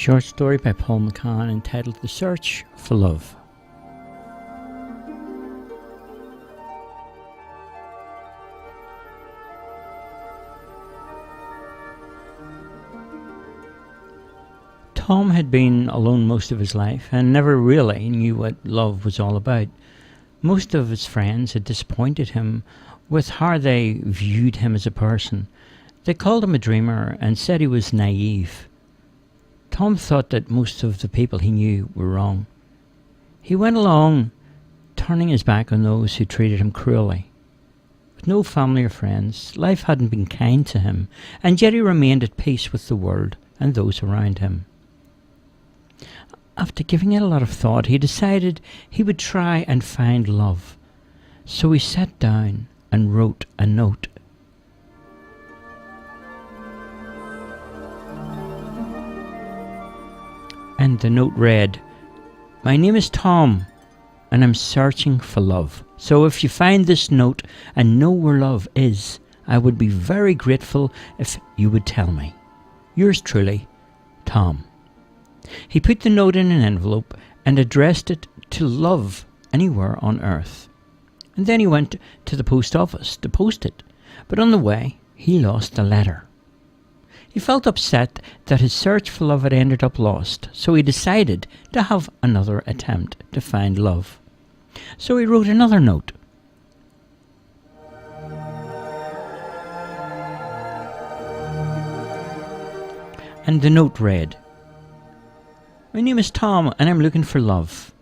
Short story by Paul McCann entitled The Search for Love. Tom had been alone most of his life and never really knew what love was all about. Most of his friends had disappointed him with how they viewed him as a person. They called him a dreamer and said he was naive. Tom thought that most of the people he knew were wrong. He went along, turning his back on those who treated him cruelly. With no family or friends, life hadn't been kind to him, and yet he remained at peace with the world and those around him. After giving it a lot of thought, he decided he would try and find love. So he sat down and wrote a note. And the note read, "My name is Tom, and I'm searching for love. So if you find this note and know where love is, I would be very grateful if you would tell me. Yours truly, Tom." He put the note in an envelope and addressed it to Love Anywhere on Earth. And then he went to the post office to post it, but on the way he lost the letter. He felt upset that his search for love had ended up lost, so he decided to have another attempt to find love. So he wrote another note. And the note read, "My name is Tom and I'm looking for love.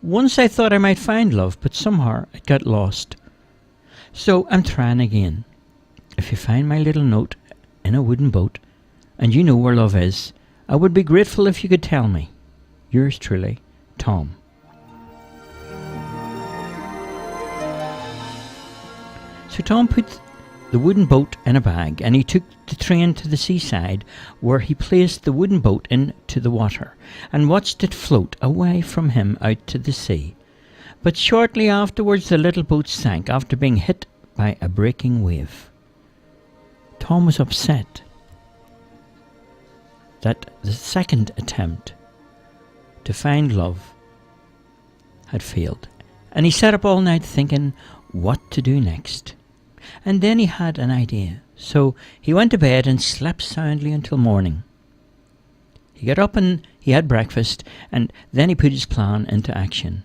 Once I thought I might find love, but somehow it got lost. So I'm trying again. If you find my little note in a wooden boat and you know where love is, I would be grateful if you could tell me. Yours truly, Tom." So Tom put the wooden boat in a bag and he took the train to the seaside, where he placed the wooden boat into the water and watched it float away from him out to the sea. But shortly afterwards the little boat sank after being hit by a breaking wave. Tom was upset that the second attempt to find love had failed, and he sat up all night thinking what to do next. And then he had an idea, so he went to bed and slept soundly until morning. He got up and he had breakfast, and then he put his plan into action.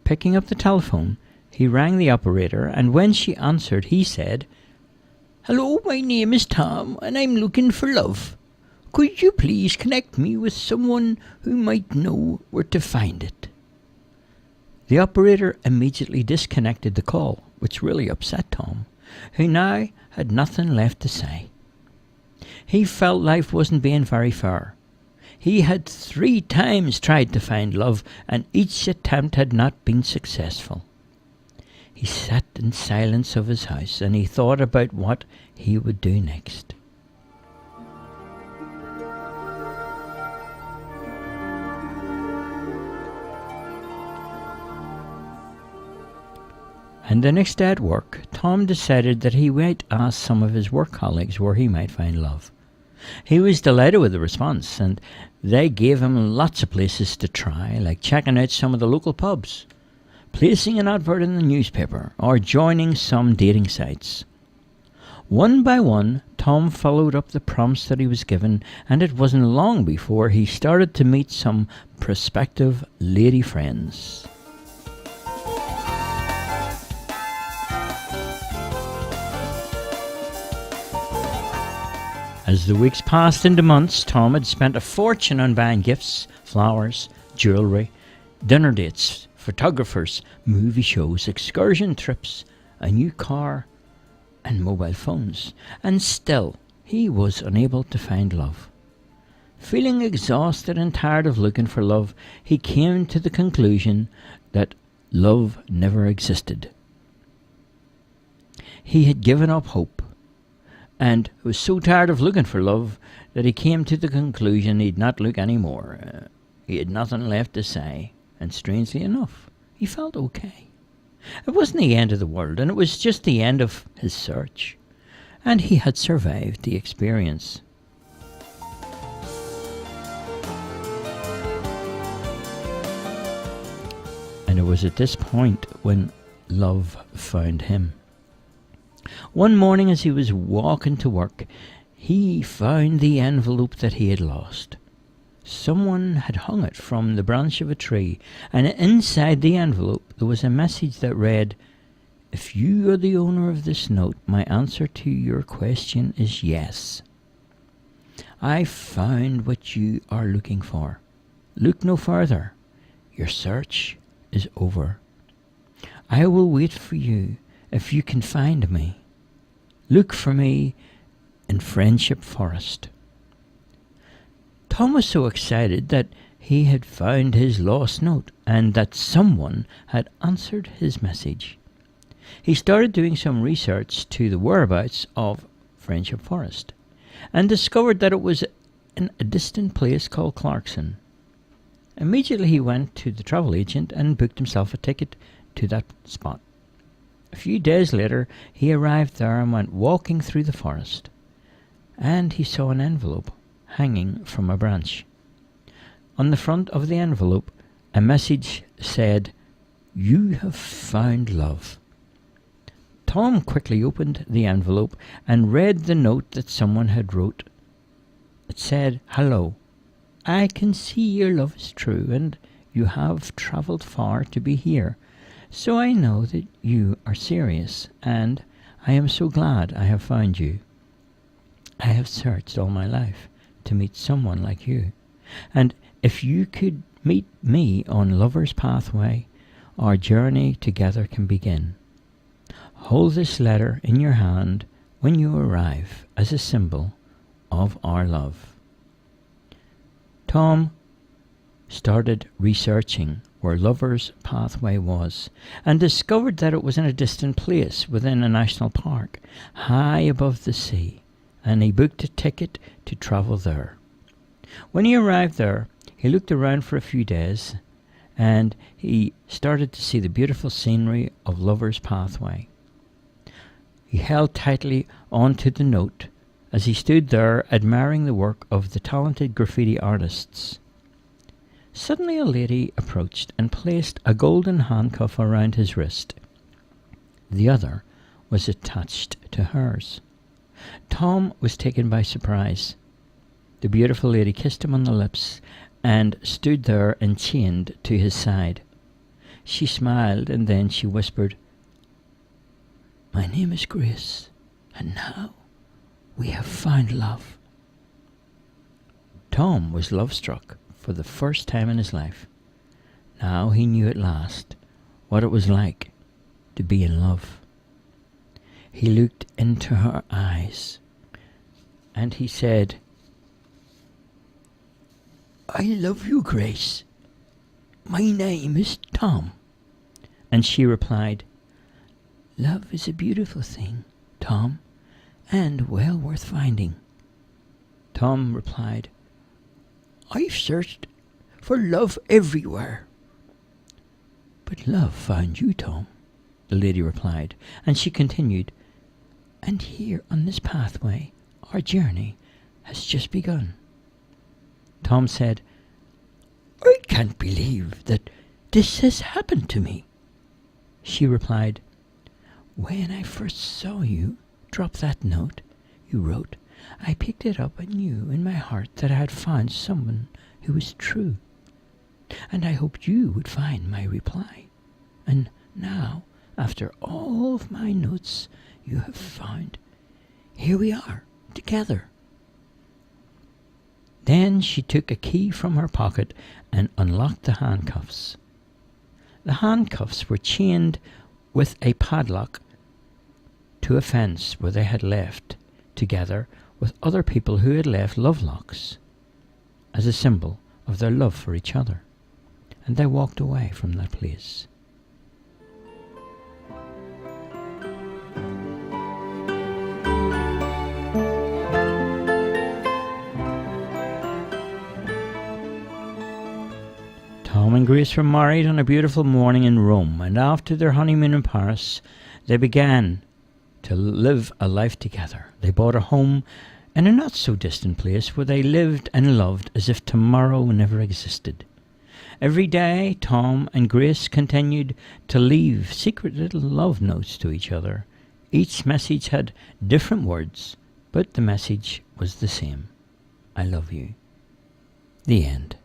Picking up the telephone, he rang the operator, and when she answered, he said, "Hello, my name is Tom, and I'm looking for love. Could you please connect me with someone who might know where to find it?" The operator immediately disconnected the call, which really upset Tom, who now had nothing left to say. He felt life wasn't being very fair. He had 3 times tried to find love, and each attempt had not been successful. He sat in silence of his house and he thought about what he would do next. And the next day at work, Tom decided that he might ask some of his work colleagues where he might find love. He was delighted with the response, and they gave him lots of places to try, like checking out some of the local pubs, placing an advert in the newspaper, or joining some dating sites. One by one, Tom followed up the prompts that he was given, and it wasn't long before he started to meet some prospective lady friends. As the weeks passed into months, Tom had spent a fortune on buying gifts, flowers, jewellery, dinner dates, photographers, movie shows, excursion trips, a new car, and mobile phones. And still, he was unable to find love. Feeling exhausted and tired of looking for love, he came to the conclusion that love never existed. He had given up hope, and was so tired of looking for love that he came to the conclusion he'd not look any more. He had nothing left to say, and strangely enough, he felt okay. It wasn't the end of the world, and it was just the end of his search, and he had survived the experience. it was at this point when love found him. One morning as he was walking to work, he found the envelope that he had lost. Someone had hung it from the branch of a tree, and inside the envelope there was a message that read, "If you are the owner of this note, my answer to your question is yes. I found what you are looking for. Look no further. Your search is over. I will wait for you if you can find me. Look for me in Friendship Forest." Tom was so excited that he had found his lost note and that someone had answered his message. He started doing some research to the whereabouts of Friendship Forest and discovered that it was in a distant place called Clarkson. Immediately he went to the travel agent and booked himself a ticket to that spot. A few days later he arrived there and went walking through the forest, and he saw an envelope hanging from a branch. On the front of the envelope a message said, "You have found love." Tom quickly opened the envelope and read the note that someone had wrote. It said, "Hello, I can see your love is true and you have travelled far to be here, so I know that you are serious, and I am so glad I have found you. I have searched all my life to meet someone like you, and if you could meet me on Lover's Pathway, our journey together can begin. Hold this letter in your hand when you arrive as a symbol of our love." Tom started researching where Lover's Pathway was and discovered that it was in a distant place within a national park high above the sea, and he booked a ticket to travel there. When he arrived there, he looked around for a few days and he started to see the beautiful scenery of Lover's Pathway. He held tightly onto the note as he stood there admiring the work of the talented graffiti artists. Suddenly a lady approached and placed a golden handcuff around his wrist. The other was attached to hers. Tom was taken by surprise. The beautiful lady kissed him on the lips and stood there enchained to his side. She smiled and then she whispered, "My name is Grace, and now we have found love." Tom was love-struck for the first time in his life. Now he knew at last what it was like to be in love. He looked into her eyes and he said, "I love you, Grace. My name is Tom." And she replied, "Love is a beautiful thing, Tom, and well worth finding." Tom replied, "I've searched for love everywhere." "But love found you, Tom," the lady replied, and she continued, "And here on this pathway our journey has just begun." Tom said, "I can't believe that this has happened to me." She replied, "When I first saw you drop that note you wrote, I picked it up and knew in my heart that I had found someone who was true. And I hoped you would find my reply. And now, after all of my notes you have found, here we are, together." Then she took a key from her pocket and unlocked the handcuffs. The handcuffs were chained with a padlock to a fence where they had left, together with other people who had left love locks, as a symbol of their love for each other. And they walked away from that place. Tom and Grace were married on a beautiful morning in Rome, and after their honeymoon in Paris, they began to live a life together. They bought a home in a not so distant place where they lived and loved as if tomorrow never existed. Every day, Tom and Grace continued to leave secret little love notes to each other. Each message had different words, but the message was the same. I love you. The end.